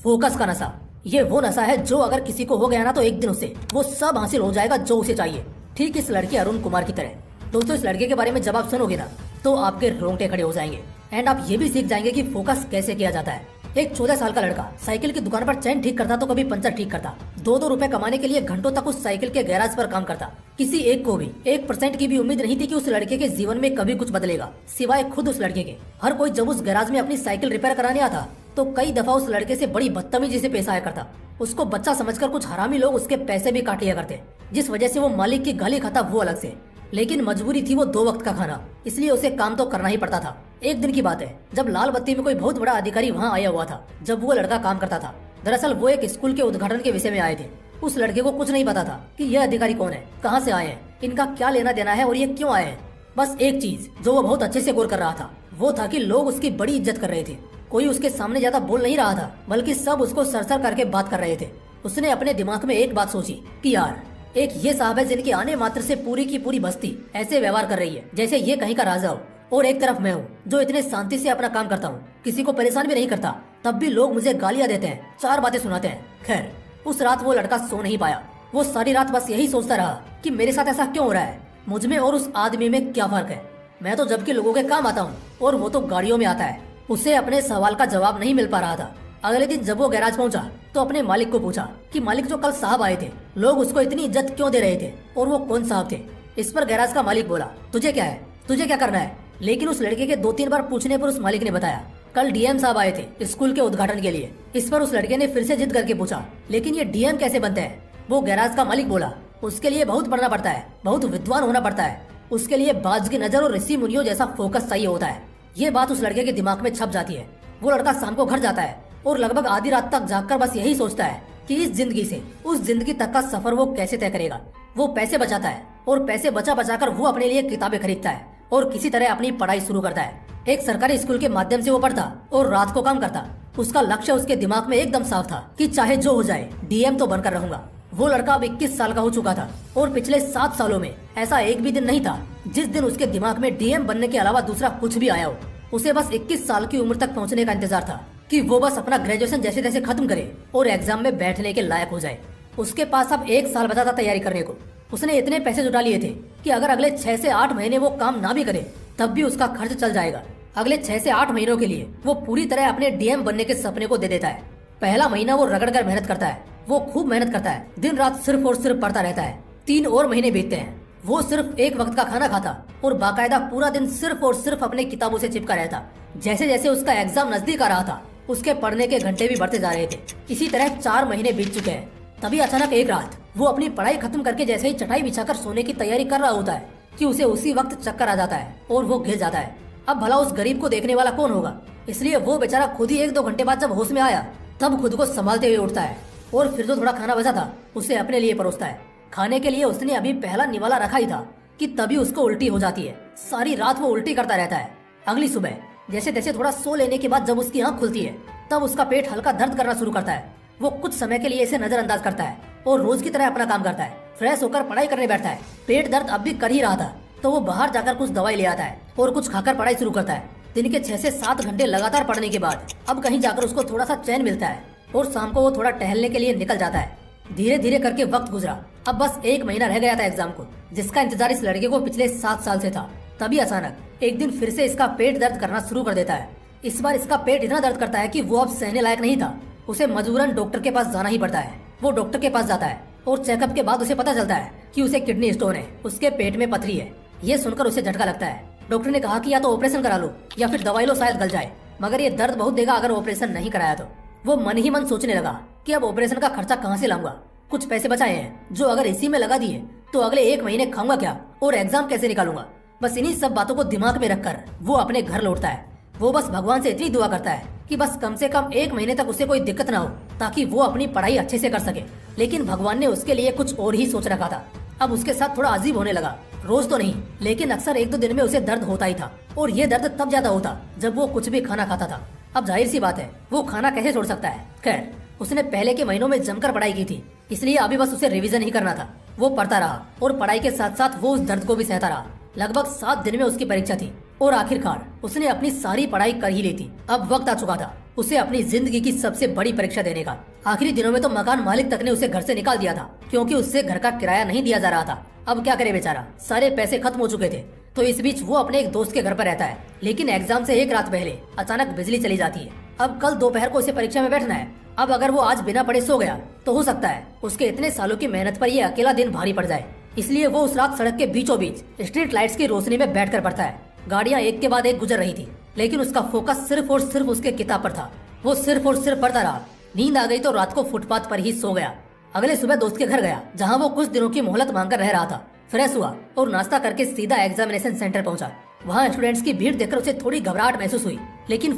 Focus का नशा। ये वो नशा है जो अगर किसी को हो गया ना तो एक दिन उसे वो सब हासिल हो जाएगा जो उसे चाहिए। ठीक इस लड़के अरुण कुमार की तरह। दोस्तों, इस लड़के के बारे में जब आप सुनोगे ना तो आपके रोंगटे खड़े हो जाएंगे एंड आप ये भी सीख जाएंगे कि फोकस कैसे किया जाता है। एक 14 साल का लड़का साइकिल की दुकान पर चैन ठीक करता तो कभी पंचर ठीक करता। 2-2 रुपए कमाने के लिए घंटों तक उस साइकिल के गैराज पर काम करता। किसी एक को भी 1% की भी उम्मीद नहीं थी कि उस लड़के के जीवन में कभी कुछ बदलेगा, सिवाय खुद उस लड़के के। हर कोई जब उस गैराज में अपनी साइकिल रिपेयर कराने आता तो कई दफा उस लड़के से बड़ी बदतमीजी से पेश आया करता। उसको बच्चा समझकर कुछ हरामी लोग उसके पैसे भी काट लिया करते, जिस वजह से वो मालिक की गाली खाता वो अलग से। लेकिन मजबूरी थी वो 2 वक्त का खाना, इसलिए उसे काम तो करना ही पड़ता था। एक दिन की बात है जब लाल बत्ती में कोई बहुत बड़ा अधिकारी वहाँ आया हुआ था जब वो लड़का काम करता था। दरअसल वो एक स्कूल के उद्घाटन के विषय में आए थे। उस लड़के को कुछ नहीं पता था कि यह अधिकारी कौन है, कहाँ से आए हैं, इनका क्या लेना देना है और ये क्यों आए हैं। बस एक चीज जो वो बहुत अच्छे से गौर कर रहा था वो था कि लोग उसकी बड़ी इज्जत कर रहे थे। कोई उसके सामने ज्यादा बोल नहीं रहा था, बल्कि सब उसको सरसर करके बात कर रहे थे। उसने अपने दिमाग में एक बात सोची कि यार, एक ये साहब है जिनके आने मात्र से पूरी की पूरी बस्ती ऐसे व्यवहार कर रही है जैसे ये कहीं का राजा हो, और एक तरफ मैं हूँ जो इतने शांति से अपना काम करता हूँ, किसी को परेशान भी नहीं करता, तब भी लोग मुझे गालियाँ देते हैं, 4 बातें सुनाते हैं। खैर, उस रात वो लड़का सो नहीं पाया। वो सारी रात बस यही सोचता रहा कि मेरे साथ ऐसा क्यों हो रहा है, मुझ में और उस आदमी में क्या फर्क है। मैं तो जबकि लोगों के काम आता हूँ और वो तो गाड़ियों में आता है। उसे अपने सवाल का जवाब नहीं मिल पा रहा था। अगले दिन जब वो गैराज पहुंचा तो अपने मालिक को पूछा कि मालिक, जो कल साहब आए थे लोग उसको इतनी इज्जत क्यों दे रहे थे और वो कौन साहब थे। इस पर गैराज का मालिक बोला, तुझे क्या है, तुझे क्या करना है। लेकिन उस लड़के के 2-3 बार पूछने पर उस मालिक ने बताया, कल डीएम साहब आए थे स्कूल के उद्घाटन के लिए। इस पर उस लड़के ने फिर से जिद करके पूछा, लेकिन ये डीएम कैसे बनते हैं। वो गैराज का मालिक बोला, उसके लिए बहुत पढ़ना पड़ता है, बहुत विद्वान होना पड़ता है, उसके लिए बाज की नजर और ऋषि मुनियों जैसा फोकस चाहिए होता है। ये बात उस लड़के के दिमाग में छप जाती है। वो लड़का शाम को घर जाता है और लगभग आधी रात तक जागकर बस यही सोचता है कि इस जिंदगी से उस जिंदगी तक का सफर वो कैसे तय करेगा। वो पैसे बचाता है और पैसे बचा बचाकर वो अपने लिए किताबें खरीदता है और किसी तरह अपनी पढ़ाई शुरू करता है। एक सरकारी स्कूल के माध्यम से वो पढ़ता और रात को काम करता। उसका लक्ष्य उसके दिमाग में एकदम साफ था कि चाहे जो हो जाए डीएम तो बनकर रहूंगा। वो लड़का अब 21 साल का हो चुका था और पिछले 7 सालों में ऐसा एक भी दिन नहीं था जिस दिन उसके दिमाग में डीएम बनने के अलावा दूसरा कुछ भी आया हो। उसे बस 21 साल की उम्र तक पहुंचने का इंतजार था कि वो बस अपना ग्रेजुएशन जैसे तैसे खत्म करे और एग्जाम में बैठने के लायक हो जाए। उसके पास अब 1 साल बचा था तैयारी करने को। उसने इतने पैसे जुटा लिए थे कि अगर अगले 6 से 8 महीने वो काम ना भी करे तब भी उसका खर्च चल जाएगा। अगले 6 से 8 महीनों के लिए वो पूरी तरह अपने डीएम बनने के सपने को दे देता है। पहला महीना वो रगड़ कर मेहनत करता है, वो खूब मेहनत करता है, दिन रात सिर्फ और सिर्फ पढ़ता रहता है। 3 और महीने बीतते हैं। वो सिर्फ एक वक्त का खाना खाता और बाकायदा पूरा दिन सिर्फ और सिर्फ अपने किताबों से चिपका रहता। जैसे जैसे उसका एग्जाम नजदीक आ रहा था उसके पढ़ने के घंटे भी बढ़ते जा रहे थे। इसी तरह 4 महीने बीत चुके हैं। तभी अचानक एक रात वो अपनी पढ़ाई खत्म करके जैसे ही चटाई बिछाकर सोने की तैयारी कर रहा होता है कि उसे उसी वक्त चक्कर आ जाता है और वो गिर जाता है। अब भला उस गरीब को देखने वाला कौन होगा, इसलिए वो बेचारा खुद ही 1-2 घंटे बाद जब होश में आया तब खुद को संभालते हुए उठता है और फिर जो थोड़ा खाना बचा था उसे अपने लिए परोसता है। खाने के लिए उसने अभी पहला निवाला रखा ही था कि तभी उसको उल्टी हो जाती है। सारी रात वो उल्टी करता रहता है। अगली सुबह जैसे तैसे थोड़ा सो लेने के बाद जब उसकी आंख खुलती है तब उसका पेट हल्का दर्द करना शुरू करता है। वो कुछ समय के लिए इसे नजरअंदाज करता है और रोज की तरह अपना काम करता है। फ्रेश होकर पढ़ाई करने बैठता है। पेट दर्द अब भी कर ही रहा था तो वो बाहर जाकर कुछ दवाई ले आता है और कुछ खाकर पढ़ाई शुरू करता है। दिन के 6 से 7 घंटे लगातार पढ़ने के बाद अब कहीं जाकर उसको थोड़ा सा चैन मिलता है और शाम को वो थोड़ा टहलने के लिए निकल जाता है। धीरे धीरे करके वक्त गुजरा। अब बस 1 महीना रह गया था एग्जाम को, जिसका इंतजार इस लड़के को पिछले 7 साल से था। तभी अचानक एक दिन फिर से इसका पेट दर्द करना शुरू कर देता है। इस बार इसका पेट इतना दर्द करता है कि वो अब सहने लायक नहीं था। उसे मजबूरन डॉक्टर के पास जाना ही पड़ता है। वो डॉक्टर के पास जाता है और चेकअप के बाद उसे पता चलता है कि उसे किडनी स्टोन है, उसके पेट में पथरी है। ये सुनकर उसे झटका लगता है। डॉक्टर ने कहा कि या तो ऑपरेशन करा लो या फिर दवाई लो, शायद गल जाए, मगर ये दर्द बहुत देगा अगर ऑपरेशन नहीं कराया तो। वो मन ही मन सोचने लगा कि अब ऑपरेशन का खर्चा कहाँ से लाऊंगा। कुछ पैसे बचाए हैं जो अगर इसी में लगा दिए तो अगले 1 महीने खाऊंगा क्या और एग्जाम कैसे निकालूंगा। बस इन्हीं सब बातों को दिमाग में रखकर वो अपने घर लौटता है। वो बस भगवान से इतनी दुआ करता है कि बस कम से कम 1 महीने तक उसे कोई दिक्कत ना हो ताकि वो अपनी पढ़ाई अच्छे से कर सके। लेकिन भगवान ने उसके लिए कुछ और ही सोच रखा था। अब उसके साथ थोड़ा अजीब होने लगा। रोज तो नहीं, लेकिन अक्सर 1-2 दिन में उसे दर्द होता ही था और ये दर्द तब ज्यादा होता जब वो कुछ भी खाना खाता था। अब जाहिर सी बात है वो खाना कैसे छोड़ सकता है। खैर, उसने पहले के महीनों में जमकर पढ़ाई की थी, इसलिए अभी बस उसे रिवीजन ही करना था। वो पढ़ता रहा और पढ़ाई के साथ साथ वो उस दर्द को भी सहता रहा। लगभग 7 दिन में उसकी परीक्षा थी और आखिरकार उसने अपनी सारी पढ़ाई कर ही ली थी। अब वक्त आ चुका था उसे अपनी जिंदगी की सबसे बड़ी परीक्षा देने का। आखिरी दिनों में तो मकान मालिक तक ने उसे घर से निकाल दिया था क्योंकि उससे घर का किराया नहीं दिया जा रहा था। अब क्या करे बेचारा, सारे पैसे खत्म हो चुके थे। तो इस बीच वो अपने एक दोस्त के घर पर रहता है, लेकिन एग्जाम से एक रात पहले अचानक बिजली चली जाती है। अब कल दोपहर को उसे परीक्षा में बैठना है। अब अगर वो आज बिना पढ़े सो गया तो हो सकता है उसके इतने सालों की मेहनत पर ये अकेला दिन भारी पड़ जाए। इसलिए वो उस रात सड़क के बीचों बीच स्ट्रीट लाइट्स की रोशनी में बैठकर पढ़ता है। गाड़ियां एक के बाद एक गुजर रही थी, लेकिन उसका फोकस सिर्फ और सिर्फ उसके किताब पर था। वो सिर्फ और सिर्फ पढ़ता रहा। नींद आ गई तो रात को फुटपाथ पर ही सो गया। अगले सुबह दोस्त के घर गया, जहाँ वो कुछ दिनों की मोहलत मांगकर रह रहा था। फ्रेश हुआ और नाश्ता करके सीधा एग्जामिनेशन सेंटर पहुंचा। वहाँ स्टूडेंट्स की भीड़ देखकर उसे थोड़ी घबराहट महसूस हुई, लेकिन